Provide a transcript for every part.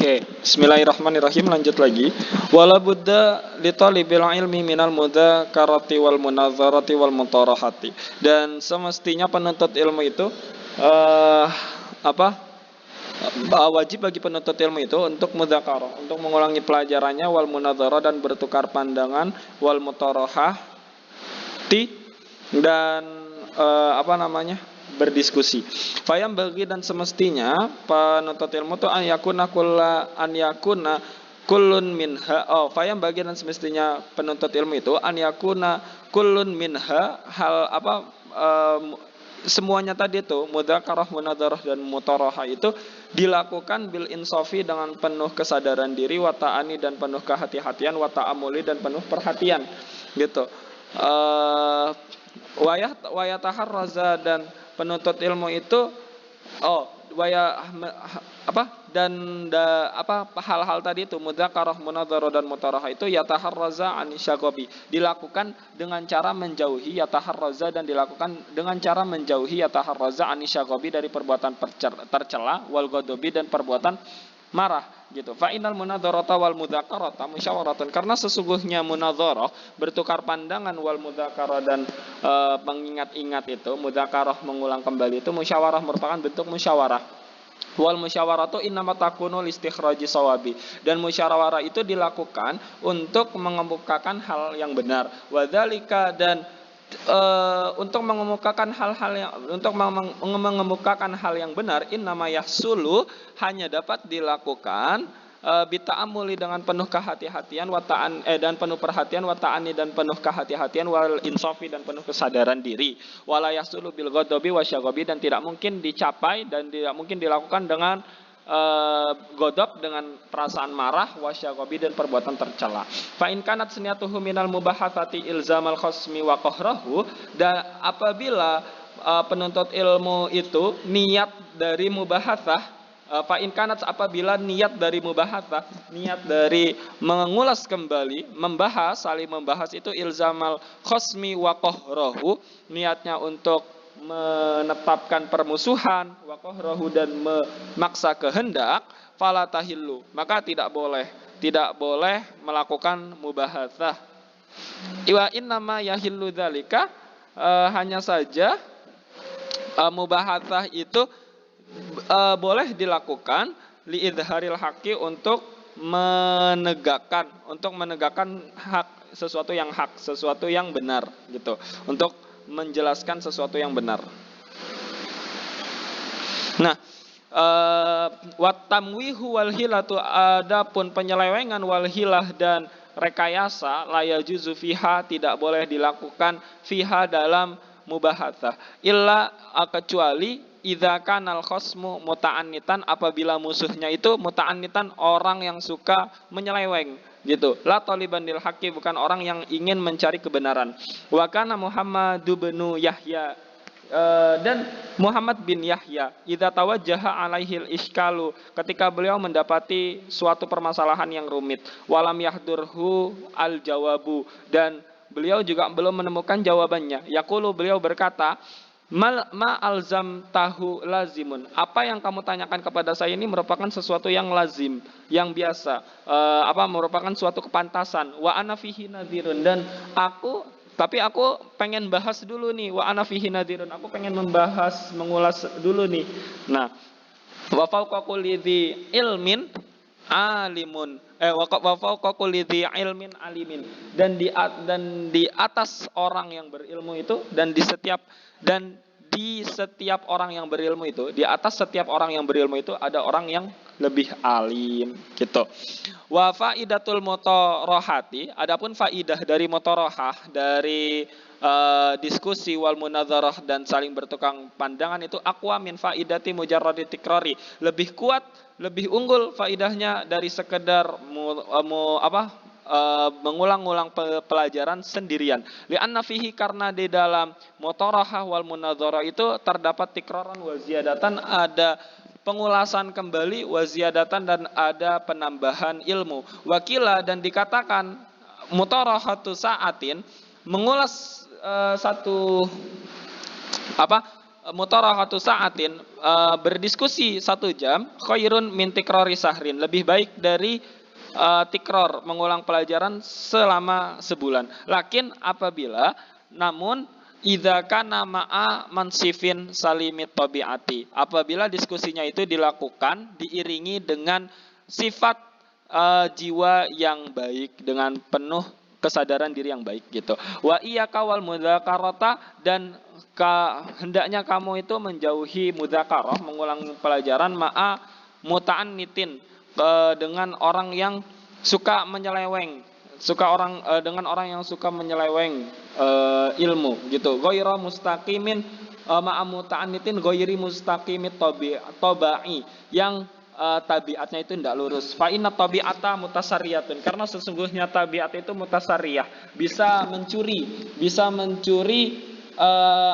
Oke, bismillahirrahmanirrahim, lanjut lagi. Wala budda li talibil ilmi minal mudzakarati wal munazarati wal mutarahati. Dan semestinya penuntut ilmu itu eh apa? Wajib bagi penuntut ilmu itu untuk mudzakarah, untuk mengulangi pelajarannya, wal munazarah dan bertukar pandangan, wal mutarahah dan berdiskusi. Fayam bagi dan semestinya penuntut ilmu itu an yakuna kullun minha. Fayam bagi dan semestinya penuntut ilmu itu an yakuna kullun minha semuanya tadi itu mudzakarah, munadzarah dan mutarahah itu dilakukan bil insafi dengan penuh kesadaran diri, wa ta'ani dan penuh kehati-hatian, wa ta'amuli dan penuh perhatian gitu. Wayataharraza dan penuntut ilmu itu hal-hal tadi itu mudzakarah, munadzarah dan mutarahah itu yataharraza anisyagobi, dilakukan dengan cara menjauhi yataharraza dan dilakukan dengan cara menjauhi yataharraza anisyagobi dari perbuatan tercela, wal ghadabi dan perbuatan marah gitu. Fa innal munadzarata wal mudzakarata musyawaratan, karena sesungguhnya munadzarah bertukar pandangan, wal mudzakarah dan mengingat-ingat itu, mudzakarah mengulang kembali itu, musyawarah merupakan bentuk musyawarah. Wal musyawaratu innama takunu listikhraji sawabi, dan musyawarah itu dilakukan untuk mengemukakan hal yang benar. Wadzalika dan untuk mengemukakan hal yang benar, innama yahsulu hanya dapat dilakukan bita'amuli dengan penuh kehati-hatian, dan penuh perhatian, wa ta'ani dan penuh kehati-hatian, wal insafi dan penuh kesadaran diri, wala yahsulu bil ghadabi wasyaghabi, dan tidak mungkin dicapai dan tidak mungkin dilakukan dengan godop dengan perasaan marah, wasyaghabi dan perbuatan tercela. Fa in kanat sunnatuhu minal mubahatsati ilzamal khasmi wa qahrahu, dan apabila penuntut ilmu itu niat dari mubahatsah, fa in kanat apabila niat dari mubahatsah, niat dari mengulas kembali, saling membahas itu ilzamal khasmi wa qahrahu, niatnya untuk menetapkan permusuhan, wa qahrahu dan memaksa kehendak, fala tahillu, maka tidak boleh melakukan mubahatsah. Wa innama yahillu dzalika, hanya saja mubahatsah itu boleh dilakukan li idharil haqqi, untuk menegakkan sesuatu yang benar gitu, untuk menjelaskan sesuatu yang benar. Nah, wat tamwihu wal hilatu, adapun penyelewengan, wal hilah dan rekayasa, la yajuzu fiha, tidak boleh dilakukan fiha dalam mubahatsah, illa kecuali idza kanal khasmu muta'annitan, apabila musuhnya itu muta'annitan, orang yang suka menyeleweng gitu, la taliban lil haqqi, bukan orang yang ingin mencari kebenaran. Wa kana Muhammad bin Yahya, dan Muhammad bin Yahya, idza tawajjaha alaihil iskalu, ketika beliau mendapati suatu permasalahan yang rumit, walam yahdurhu al jawabu, dan beliau juga belum menemukan jawabannya, yaqulu, beliau berkata, ma alzam tahu lazimun, apa yang kamu tanyakan kepada saya ini merupakan sesuatu yang lazim, yang biasa, merupakan suatu kepantasan. Wa ana fihi nadhirun, dan aku pengen bahas dulu nih, wa ana fihi nadhirun, aku pengen mengulas dulu nih. Nah, wa fawqa kulli dzi ilmin alimun, wa fawqa kulli dzi ilmin alimin, dan di atas orang yang berilmu itu, dan di setiap orang yang berilmu itu, di atas setiap orang yang berilmu itu ada orang yang lebih alim gitu. Wa faidatul mutarahati, adapun faidah dari mutarahah, dari diskusi, wal munadzarah dan saling bertukar pandangan itu, aqwa min faidati mujarradi tikrari, lebih kuat, lebih unggul faidahnya dari sekedar mengulang-ulang pelajaran sendirian. Li'anna fihi, karena di dalam mutarahah wal munadzarah itu terdapat tikraran wa ziyadatan, ada pengulasan kembali, wa ziyadatan dan ada penambahan ilmu. Wakila, dan dikatakan mutarahatu sa'atin, mengulas mutarahatu sa'atin, berdiskusi 1 jam, khairun min tikrori sahrin, lebih baik dari tikror, mengulang pelajaran selama sebulan. Namun idza kana ma'a mansifin salimit tabiati, apabila diskusinya itu dilakukan diiringi dengan sifat jiwa yang baik, dengan penuh kesadaran diri yang baik gitu. Wa iyyaka wal mudzakarata, dan hendaknya kamu itu menjauhi mudzakarah, mengulang pelajaran, ma'a muta'annitin, dengan orang yang suka menyeleweng, dengan orang yang suka menyeleweng ilmu gitu. Ghaira mustaqimin, ma'a muta'annitin ghairi mustaqimit tabai, yang tabiatnya itu tidak lurus. Fa inna tabiata mutasarriyatun, karena sesungguhnya tabiat itu mutasarriyah, bisa mencuri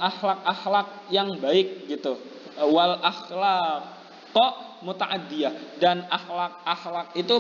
akhlak-akhlak yang baik gitu. Wal akhlaq kok muta'addiyah, dan akhlak itu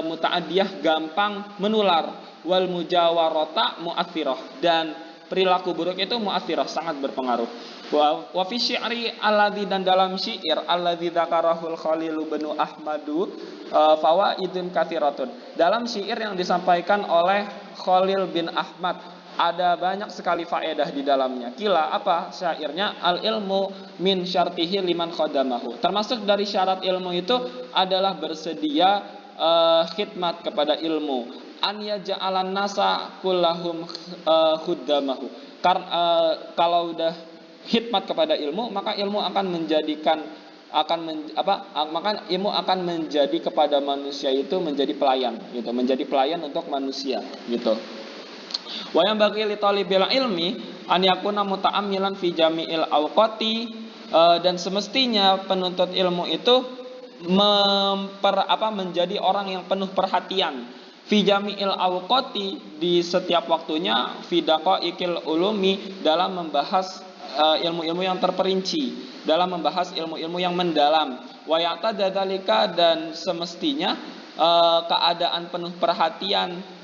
muta'addiyah gampang menular. Wal mujawarata mu'athirah, dan perilaku buruk itu mu'athirah, sangat berpengaruh. Wa fi syi'ri alladzi, dan dalam syair alladzi dzakarahul Khalil bin Ahmadu fawaidun katsiratun, dalam syair yang disampaikan oleh Khalil bin Ahmad ada banyak sekali faedah di dalamnya. Kila, apa syairnya? Al ilmu min syartihi liman khadamahu, termasuk dari syarat ilmu itu adalah bersedia khidmat kepada ilmu. An yaja'alan nasa kullahum khuddamahu, karena kalau udah khidmat kepada ilmu, maka ilmu akan menjadi kepada manusia itu menjadi pelayan gitu, menjadi pelayan untuk manusia gitu. Wa yang bagi li talibil ilmi an yakuna muta'ammilan fi jami'il awqati, dan semestinya penuntut ilmu itu menjadi orang yang penuh perhatian fi jami'il awqati, di setiap waktunya, fi daqaiqil ulumi, dalam membahas ilmu-ilmu yang terperinci, dalam membahas ilmu-ilmu yang mendalam. Wa ya'tadzalika, dan semestinya keadaan penuh perhatian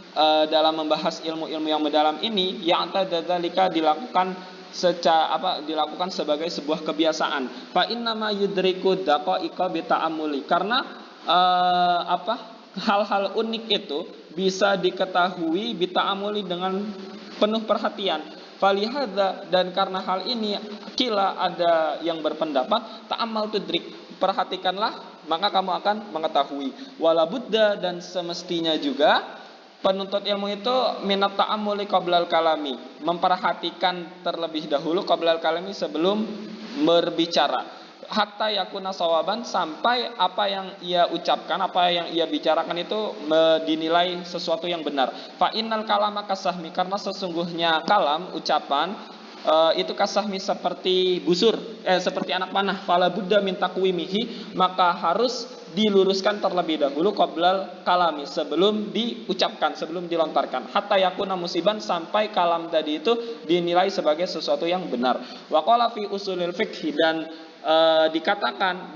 dalam membahas ilmu-ilmu yang mendalam ini, ya'tadzalika dilakukan sebagai sebuah kebiasaan. Fa innama yudriku daqaiqa bi ta'ammuli, karena hal-hal unik itu bisa diketahui bi ta'ammuli, dengan penuh perhatian. Falihadza, dan karena hal ini, kila, ada yang berpendapat, ta'ammal tudrik, perhatikanlah maka kamu akan mengetahui. Wala budda, dan semestinya juga penuntut ilmu itu minat ta'ammuli qablal kalami, memperhatikan terlebih dahulu qablal kalami, sebelum berbicara. Hatta yakuna sawaban, sampai apa yang ia ucapkan, apa yang ia bicarakan itu dinilai sesuatu yang benar. Fa innal kalama kasahmi, karena sesungguhnya kalam, ucapan itu kasahmi, seperti busur, seperti anak panah. Fala buddha min taqwimihi, maka harus diluruskan terlebih dahulu qablal kalami, sebelum diucapkan, sebelum dilontarkan. Hatta yakuna musiban, sampai kalam tadi itu dinilai sebagai sesuatu yang benar. Wa qala fi usulil fiqh, dan dikatakan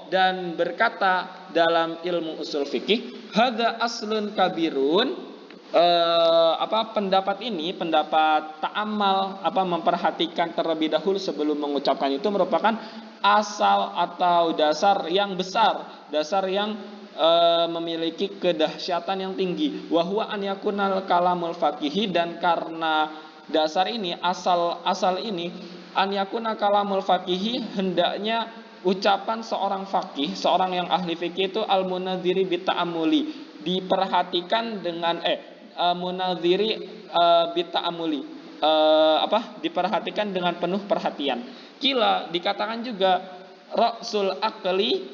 dan berkata dalam ilmu usul fikih, hadza aslun kabirun, pendapat ini, pendapat ta'ammal, memperhatikan terlebih dahulu sebelum mengucapkan, itu merupakan asal atau dasar yang besar, dasar yang memiliki kedahsyatan yang tinggi. Wa huwa an yakunal kalamul faqihi, dan karena dasar ini, asal ini, an yakuna kalamul faqihi, hendaknya ucapan seorang faqih, seorang yang ahli fikih itu al munadziri bi ta'ammuli, diperhatikan dengan munadziri bi ta'ammuli, diperhatikan dengan penuh perhatian. Kila, dikatakan juga ra'sul aqli,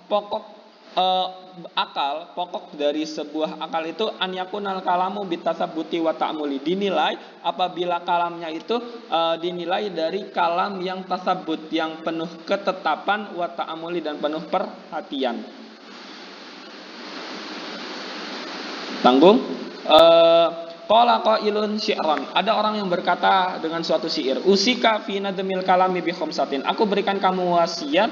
pokok akal, pokok dari sebuah akal itu an yakunal kalamu bitasabbuti wa ta'muli, dinilai apabila kalamnya itu dinilai dari kalam yang tasabbut, yang penuh ketetapan, wa ta'muli, dan penuh perhatian. Tanggung. Qala qailun syi'ran, ada orang yang berkata dengan suatu syair, usika fi nadmil kalami bi khamsatin, aku berikan kamu wasiat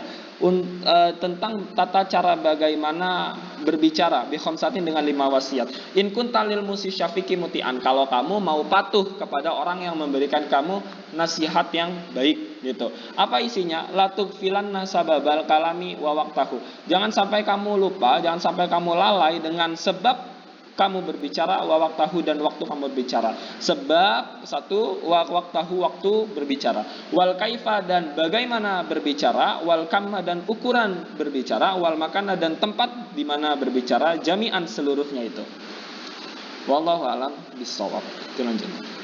tentang tata cara bagaimana berbicara bi khamsatin dengan 5 wasiat. In kuntalil musyafiqi muti'an, kalau kamu mau patuh kepada orang yang memberikan kamu nasihat yang baik gitu. Apa isinya? Latuk filan nasababal kalami wa waqtahu. Jangan sampai kamu lupa, jangan sampai kamu lalai dengan sebab kamu berbicara wa waqtahu, dan waktu kamu berbicara. Sebab satu, wa waqtahu, waktu berbicara. Wal kaifa, dan bagaimana berbicara. Wal kamma, dan ukuran berbicara. Wal makana, dan tempat di mana berbicara. Jami'an, seluruhnya itu. Wallahu a'lam bishawab. Lanjut.